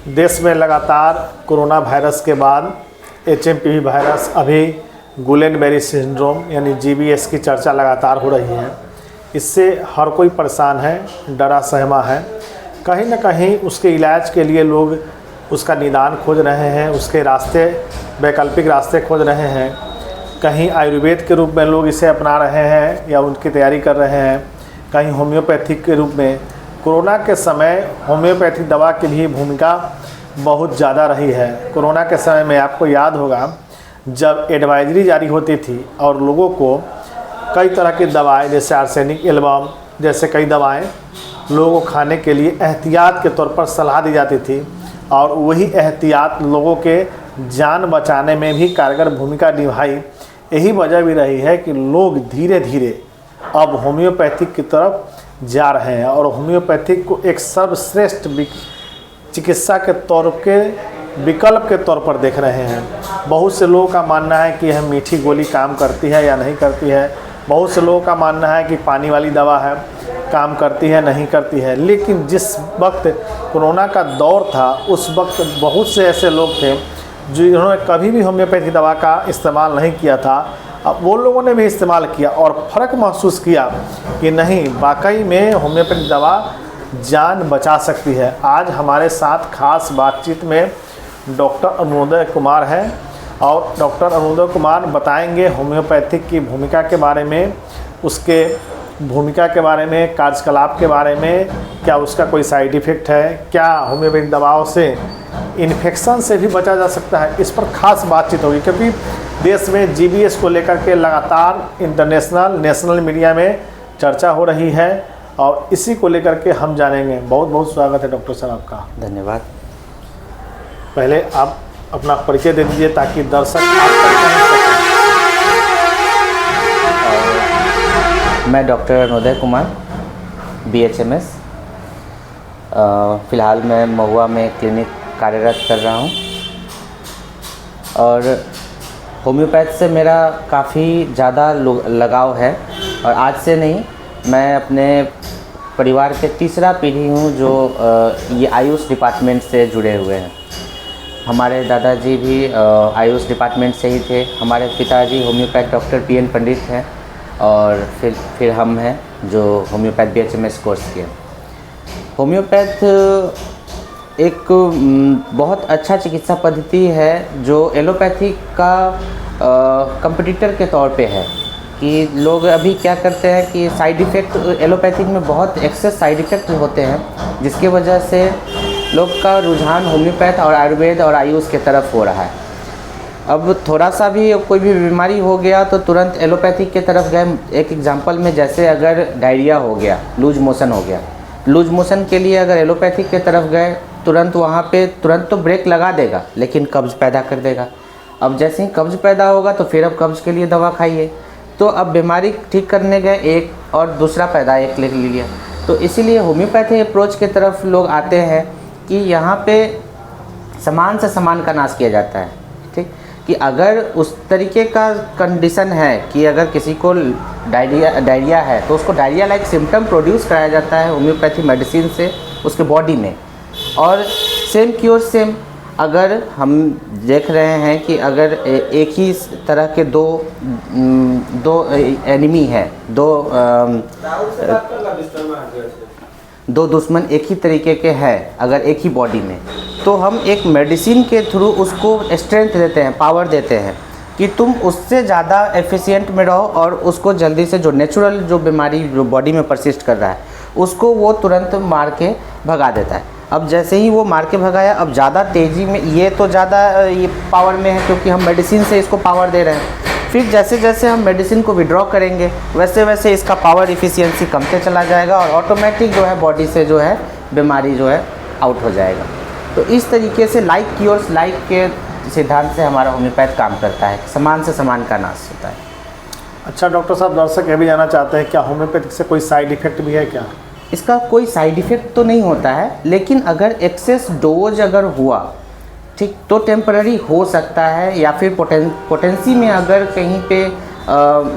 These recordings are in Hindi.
देश में लगातार कोरोना वायरस के बाद HMPV वायरस, अभी गुलेनबेरी सिंड्रोम यानी GBS की चर्चा लगातार हो रही है। इससे हर कोई परेशान है, डरा सहमा है। कहीं ना कहीं उसके इलाज के लिए लोग उसका निदान खोज रहे हैं, उसके रास्ते, वैकल्पिक रास्ते खोज रहे हैं। कहीं आयुर्वेद के रूप में लोग इसे अपना रहे हैं या उनकी तैयारी कर रहे हैं, कहीं होम्योपैथिक के रूप में। कोरोना के समय होम्योपैथिक दवा की भी भूमिका बहुत ज़्यादा रही है। कोरोना के समय में आपको याद होगा जब एडवाइजरी जारी होती थी और लोगों को कई तरह की दवाएं जैसे आर्सेनिक एल्बम जैसे कई दवाएं लोगों को खाने के लिए एहतियात के तौर पर सलाह दी जाती थी, और वही एहतियात लोगों के जान बचाने में भी कारगर भूमिका निभाई। यही वजह भी रही है कि लोग धीरे धीरे अब होम्योपैथिक की तरफ जा रहे हैं और होम्योपैथिक को एक सर्वश्रेष्ठ चिकित्सा के तौर के विकल्प के तौर पर देख रहे हैं। बहुत से लोगों का मानना है कि यह मीठी गोली काम करती है या नहीं करती है। बहुत से लोगों का मानना है कि पानी वाली दवा है, काम करती है नहीं करती है। लेकिन जिस वक्त कोरोना का दौर था उस वक्त बहुत से ऐसे लोग थे जिन्होंने कभी भी होम्योपैथी दवा का इस्तेमाल नहीं किया था। अब वो लोगों ने भी इस्तेमाल किया और फ़र्क महसूस किया कि नहीं, वाकई में होम्योपैथी दवा जान बचा सकती है। आज हमारे साथ खास बातचीत में डॉक्टर अरुणोदय कुमार हैं और डॉक्टर अरुणोदय कुमार बताएंगे होम्योपैथिक की भूमिका के बारे में, उसके भूमिका के बारे में, कार्यकलाप के बारे में, क्या उसका कोई साइड इफ़ेक्ट है, क्या होम्योपैथिक दवाओं से इन्फेक्शन से भी बचा जा सकता है। इस पर खास बातचीत होगी क्योंकि देश में GBS को लेकर के लगातार इंटरनेशनल, नेशनल मीडिया में चर्चा हो रही है और इसी को लेकर के हम जानेंगे। बहुत बहुत स्वागत है डॉक्टर साहब आपका। धन्यवाद। पहले आप अपना परिचय दे दीजिए ताकि दर्शक आप तक पहुंच सकें। मैं डॉक्टर अरुणोदय कुमार BHMS, फ़िलहाल मैं महुआ में क्लिनिक कार्यरत कर रहा हूं और होम्योपैथ से मेरा काफ़ी ज़्यादा लगाव है। और आज से नहीं, मैं अपने परिवार के तीसरा पीढ़ी हूँ जो ये आयुष डिपार्टमेंट से जुड़े हुए हैं। हमारे दादाजी भी आयुष डिपार्टमेंट से ही थे, हमारे पिताजी होम्योपैथ डॉक्टर PN पंडित हैं और फिर हम हैं जो होम्योपैथ BHMS कोर्स किए। होम्योपैथ एक बहुत अच्छा चिकित्सा पद्धति है जो एलोपैथी का कंपटीटर के तौर पे है। कि लोग अभी क्या करते हैं कि साइड इफ़ेक्ट, एलोपैथिक में बहुत एक्सेस साइड इफ़ेक्ट होते हैं जिसकी वजह से लोग का रुझान होम्योपैथ और आयुर्वेद और आयुष की तरफ हो रहा है। अब थोड़ा सा भी कोई भी बीमारी हो गया तो तुरंत एलोपैथिक की तरफ गए। एक एग्जांपल में, जैसे अगर डायरिया हो गया, लूज मोशन हो गया, लूज मोशन के लिए अगर एलोपैथिक की तरफ गए तुरंत वहाँ पे तुरंत तो ब्रेक लगा देगा लेकिन कब्ज़ पैदा कर देगा। अब जैसे ही कब्ज़ पैदा होगा तो फिर अब कब्ज़ के लिए दवा खाइए, तो अब बीमारी ठीक करने गए एक और दूसरा पैदा एक ले लिया। तो इसीलिए होम्योपैथी अप्रोच की तरफ लोग आते हैं कि यहाँ पे सामान से सामान का नाश किया जाता है। ठीक, कि अगर उस तरीके का कंडीशन है कि अगर किसी को डायरिया है तो उसको डायरिया लाइक सिम्टम प्रोड्यूस कराया जाता है होम्योपैथी मेडिसिन से उसके बॉडी में। और सेम क्योर सेम, अगर हम देख रहे हैं कि अगर एक ही तरह के दो एनिमी है, दो दुश्मन एक ही तरीके के हैं अगर एक ही बॉडी में, तो हम एक मेडिसिन के थ्रू उसको स्ट्रेंथ देते हैं, पावर देते हैं कि तुम उससे ज़्यादा एफिशिएंट में रहो और उसको जल्दी से जो नेचुरल जो बीमारी जो बॉडी में परसिस्ट कर रहा है उसको वो तुरंत मार के भगा देता है। अब जैसे ही वो मार के भगाया, अब ज़्यादा तेज़ी में ये तो ज़्यादा ये पावर में है क्योंकि हम मेडिसिन से इसको पावर दे रहे हैं। फिर जैसे जैसे हम मेडिसिन को विड्रॉ करेंगे वैसे वैसे इसका पावर इफ़िशियंसी कमते चला जाएगा और ऑटोमेटिक जो है बॉडी से जो है बीमारी जो है आउट हो जाएगा। तो इस तरीके से लाइक क्योर्स लाइक के सिद्धांत से हमारा होम्योपैथ काम करता है, सामान से सामान का नाश होता है। अच्छा डॉक्टर साहब, दर्शक ये भी जानना चाहते हैं क्या होम्योपैथिक से कोई साइड इफ़ेक्ट भी है क्या? इसका कोई साइड इफ़ेक्ट तो नहीं होता है, लेकिन अगर एक्सेस डोज अगर हुआ ठीक तो टेम्पररी हो सकता है, या फिर पोटेंसी में अगर कहीं पे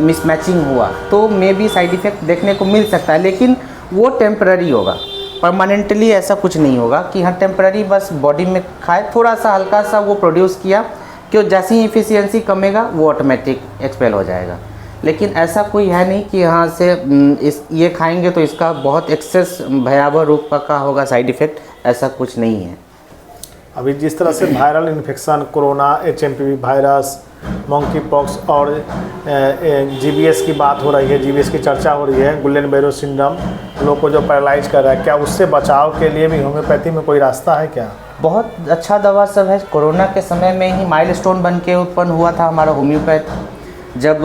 मिसमैचिंग हुआ तो मे बी साइड इफ़ेक्ट देखने को मिल सकता है, लेकिन वो टेम्पररी होगा। परमानेंटली ऐसा कुछ नहीं होगा कि हाँ टेम्पररी बस बॉडी में खाए, थोड़ा सा हल्का सा वो प्रोड्यूस किया कि जैसे ही इफिशियंसी कमेगा वो ऑटोमेटिक एक्सपेल हो जाएगा। लेकिन ऐसा कोई है नहीं कि यहाँ से इस ये खाएंगे तो इसका बहुत एक्सेस भयावह रूप का होगा साइड इफ़ेक्ट, ऐसा कुछ नहीं है। अभी जिस तरह से viral infection corona, HMPV virus, monkey pox और GBS की बात हो रही है, GBS की चर्चा हो रही है, गुलेन बैरो सिंड्रोम लोग को जो पैरालाइज कर रहा है, क्या उससे बचाव के लिए भी होम्योपैथी में कोई रास्ता है क्या? बहुत अच्छा दवा सब है। कोरोना के समय में ही माइलस्टोन बन के उत्पन्न हुआ था हमारा होम्योपैथ। जब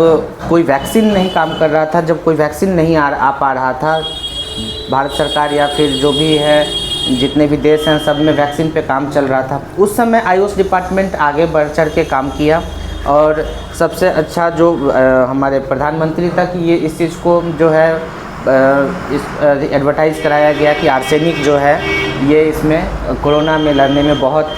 कोई वैक्सीन नहीं काम कर रहा था, जब कोई वैक्सीन नहीं आ पा रहा था, भारत सरकार या फिर जो भी है जितने भी देश हैं सब में वैक्सीन पे काम चल रहा था, उस समय आयुष डिपार्टमेंट आगे बढ़ चढ़ के काम किया। और सबसे अच्छा जो हमारे प्रधानमंत्री था कि ये इस चीज़ को जो है एडवर्टाइज़ कराया गया कि आर्सेनिक जो है ये इसमें कोरोना में लड़ने में बहुत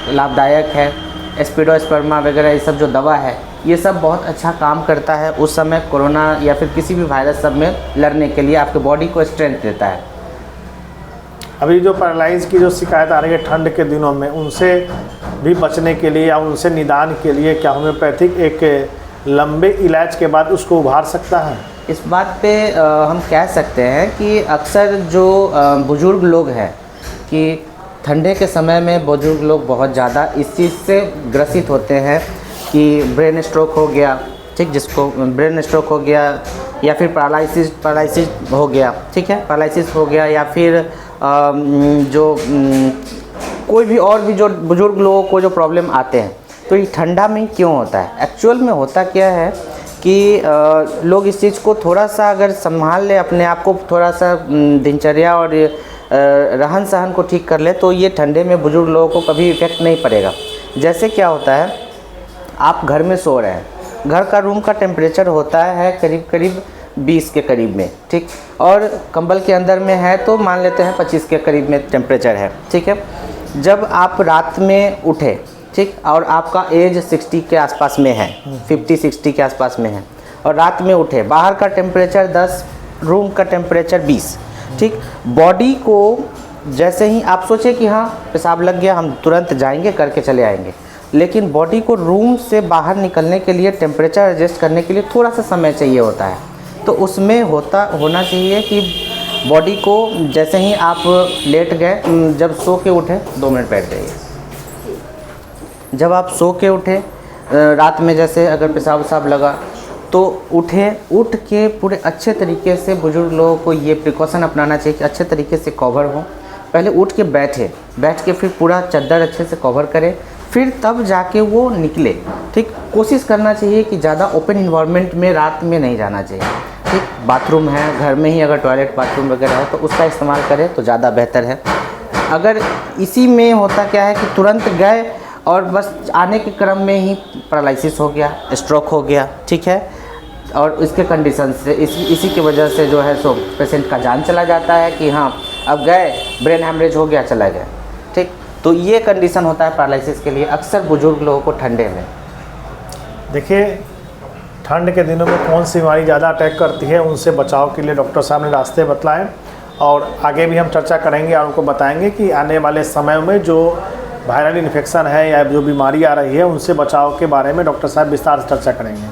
लाभदायक है। एस्पिडोस्पर्मा वगैरह ये सब जो दवा है ये सब बहुत अच्छा काम करता है उस समय कोरोना या फिर किसी भी वायरस सब में लड़ने के लिए, आपके बॉडी को स्ट्रेंथ देता है। अभी जो पैरालाइज की जो शिकायत आ रही है ठंड के दिनों में, उनसे भी बचने के लिए या उनसे निदान के लिए क्या होम्योपैथिक एक लंबे इलाज के बाद उसको उभार सकता है? इस बात पे हम कह सकते हैं कि अक्सर जो बुज़ुर्ग लोग हैं कि ठंडे के समय में बुज़ुर्ग लोग बहुत ज़्यादा इस चीज़ से ग्रसित होते हैं कि ब्रेन स्ट्रोक हो गया, ठीक, जिसको ब्रेन स्ट्रोक हो गया या फिर पैरालिसिस हो गया, ठीक है, पैरालिसिस हो गया या फिर कोई भी और भी जो बुज़ुर्ग लोगों को जो प्रॉब्लम आते हैं, तो ये ठंडा में क्यों होता है? एक्चुअल में होता क्या है कि लोग इस चीज़ को थोड़ा सा अगर संभाल ले, अपने आप को थोड़ा सा दिनचर्या और रहन सहन को ठीक कर ले, तो ये ठंडे में बुज़ुर्ग लोगों को कभी इफ़ेक्ट नहीं पड़ेगा। जैसे क्या होता है, आप घर में सो रहे हैं, घर का रूम का टेम्परेचर होता है करीब 20 के करीब में, ठीक, और कंबल के अंदर में है तो मान लेते हैं 25 के करीब में टेम्परेचर है, ठीक है। जब आप रात में उठे, ठीक, और आपका एज 60 के आसपास में है, 50-60 के आसपास में है, और रात में उठे, बाहर का टेम्परेचर 10, रूम का टेम्परेचर 20, ठीक, बॉडी को जैसे ही आप सोचे कि हाँ पेशाब लग गया, हम तुरंत जाएंगे करके चले आएंगे, लेकिन बॉडी को रूम से बाहर निकलने के लिए, टेम्परेचर एडजस्ट करने के लिए थोड़ा सा समय चाहिए होता है। तो उसमें होना चाहिए कि बॉडी को जैसे ही आप लेट गए, जब सो के उठे 2 मिनट बैठ जाइए। जब आप सो के उठे रात में, जैसे अगर पेशाब वसाब लगा तो उठ के पूरे अच्छे तरीके से बुज़ुर्ग लोगों को ये प्रिकॉशन अपनाना चाहिए कि अच्छे तरीके से कवर हो। पहले उठ के बैठ के फिर पूरा चादर अच्छे से कवर करें, फिर तब जाके वो निकले, ठीक। कोशिश करना चाहिए कि ज़्यादा ओपन इन्वायरमेंट में रात में नहीं जाना चाहिए, ठीक। बाथरूम है घर में ही, अगर टॉयलेट बाथरूम वगैरह है तो उसका इस्तेमाल करें तो ज़्यादा बेहतर है। अगर इसी में होता क्या है कि तुरंत गए और बस आने के क्रम में ही पैरालिसिस हो गया, स्ट्रोक हो गया, ठीक है, और इसके कंडीशन से इसी की वजह से जो है सो पेशेंट का जान चला जाता है कि हाँ अब गए, ब्रेन हैमरेज हो गया, चला गया, ठीक। तो ये कंडीशन होता है पैरालिसिस के लिए अक्सर बुजुर्ग लोगों को ठंडे में। देखिए, ठंड के दिनों में कौन सी बीमारी ज़्यादा अटैक करती है, उनसे बचाव के लिए डॉक्टर साहब ने रास्ते बतलाए, और आगे भी हम चर्चा करेंगे और उनको बताएंगे कि आने वाले समय में जो वायरल इन्फेक्शन है या जो बीमारी आ रही है उनसे बचाव के बारे में डॉक्टर साहब विस्तार से चर्चा करेंगे।